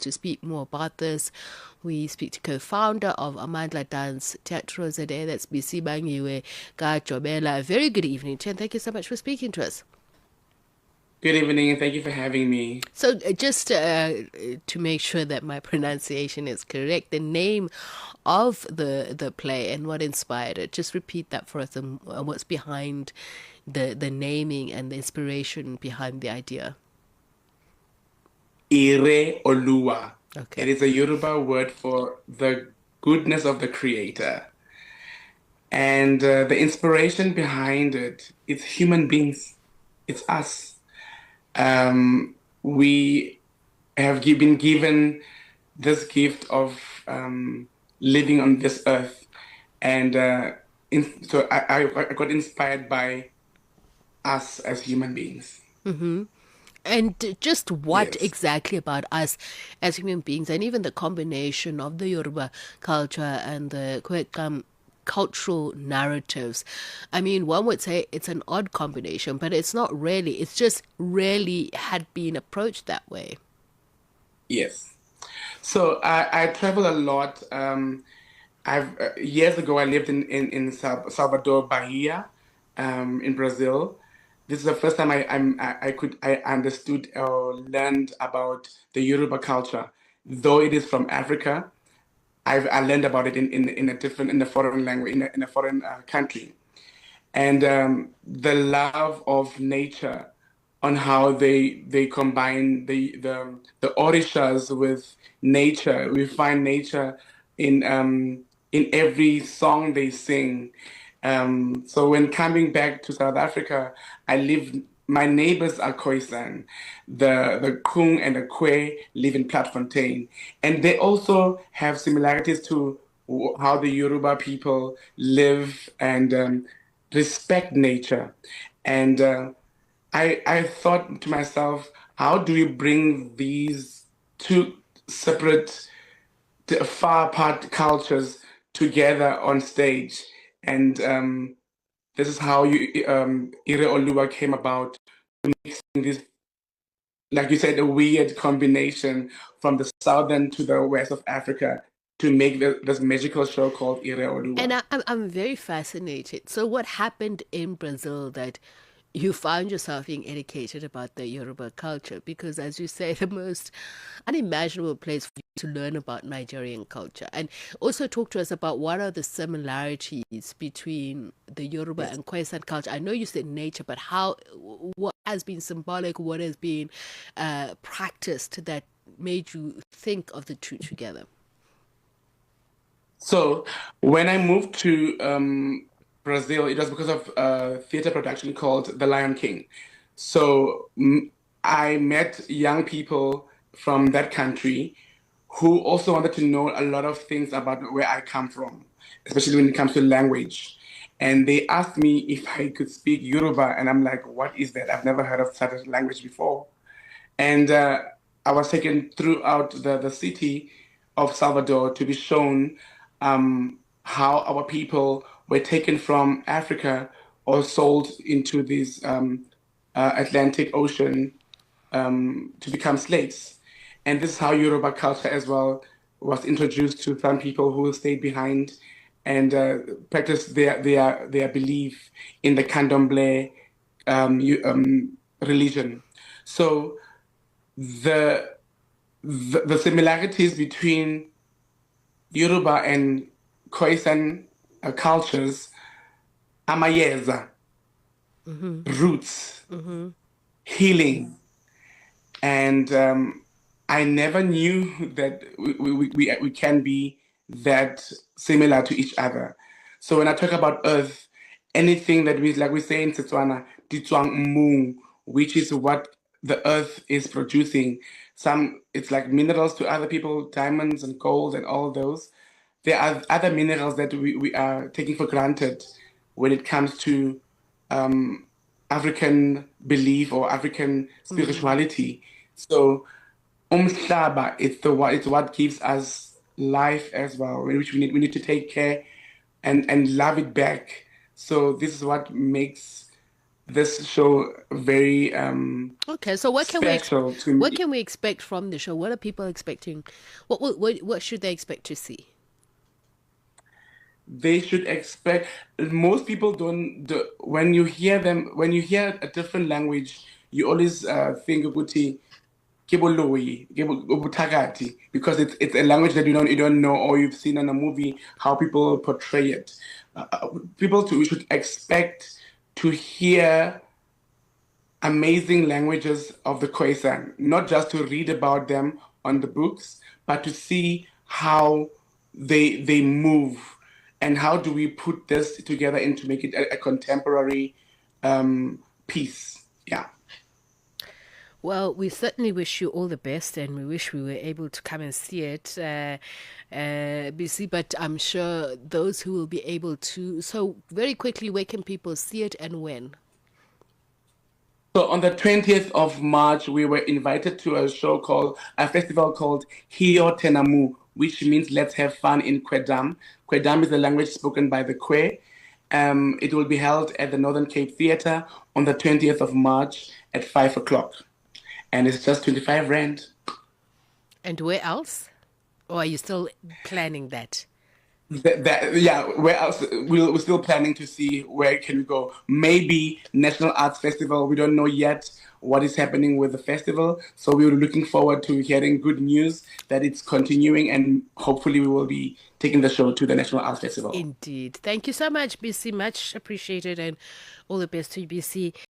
To speak more about this, we speak to co-founder of Amandla Dance Teatro ZA, that's Bisi Bangiwe, Jobela. Very good evening, Chen. Thank you so much for speaking to us. Good evening, and thank you for having me. So, just to make sure that my pronunciation is correct, the name of the play and what inspired it. Just repeat that for us, and what's behind the naming and the inspiration behind the idea. IreOlúwa. Okay. It is a Yoruba word for the goodness of the Creator. And the inspiration behind it, it's human beings, it's us. We have been given this gift of living on this earth. And so I got inspired by us as human beings. And just what Yes. exactly about us as human beings, and even the combination of the Yoruba culture and the Khwe Xam cultural narratives. I mean, one would say it's an odd combination, but it's not really. It's just rarely had been approached that way. Yes. So I travel a lot. I've years ago I lived in Salvador, Bahia, in Brazil. This is the first time I understood or learned about the Yoruba culture. Though it is from Africa, I learned about it in a foreign language in a foreign country, and the love of nature, on how they combine the orishas with nature. We find nature in every song they sing. So when coming back to South Africa, I live. My neighbors are Khoi-San. The Kung and the Khwe live in Plaatfontein, and they also have similarities to how the Yoruba people live and respect nature. And I thought to myself, how do we bring these two separate, far apart cultures together on stage? And this is how IreOlúwa came about, mixing this, like you said, a weird combination from the southern to the west of Africa to make this magical show called And IreOlúwa. I'm very fascinated. So, what happened in Brazil that you found yourself being educated about the Yoruba culture? Because, as you say, the most unimaginable place for you to learn about Nigerian culture. And also talk to us about what are the similarities between the Yoruba Yes. and Khwe San culture. I know you said nature, but how, what has been symbolic, what has been practiced that made you think of the two together? So when I moved to Brazil, it was because of a theater production called The Lion King. So I met young people from that country who also wanted to know a lot of things about where I come from, especially when it comes to language. And they asked me if I could speak Yoruba, and I'm like, what is that? I've never heard of such a language before. And I was taken throughout the city of Salvador to be shown how our people were taken from Africa or sold into this Atlantic Ocean to become slaves. And this is how Yoruba culture as well was introduced to some people who stayed behind and practiced their belief in the Candomblé religion. So the, the similarities between Yoruba and Khoisan cultures, amayeza, roots, healing, and I never knew that we can be that similar to each other. So when I talk about earth, anything that we, like we say in Setswana, "Ditswang mung," which is what the earth is producing. Some it's like minerals to other people, diamonds and gold and all those. There are other minerals that we are taking for granted when it comes to African belief or African spirituality. So umhlaba, it's what gives us life as well, which we need to take care and love it back. So this is what makes this show very Okay, so special to what me. can we expect from the show? What are people expecting? What should they expect to see? They should expect, most people don't when you hear them, when you hear a different language, you always think ukuthi Kiboloyi, Ubutakati, because it's a language that you don't know, or you've seen in a movie how people portray it. People too should expect to hear amazing languages of the Khoisan, not just to read about them on the books, but to see how they move, and how do we put this together and to make it a contemporary piece. Yeah. Well, we certainly wish you all the best, and we wish we were able to come and see it, BC. But I'm sure those who will be able to. So, very quickly, where can people see it and when? So on the 20th of March, we were invited to a festival called Hio Tenamu, which means let's have fun in Kwedam. Kwedam is the language spoken by the Khwe. It will be held at the Northern Cape Theatre on the 20th of March at 5 o'clock. And it's just 25 Rand. And where else? Or are you still planning that? Yeah, where else? We're still planning to see where can we go. Maybe National Arts Festival. We don't know yet what is happening with the festival. So we're looking forward to hearing good news that it's continuing, and hopefully we will be taking the show to the National Arts Festival. Indeed. Thank you so much, BC. Much appreciated, and all the best to you, BC.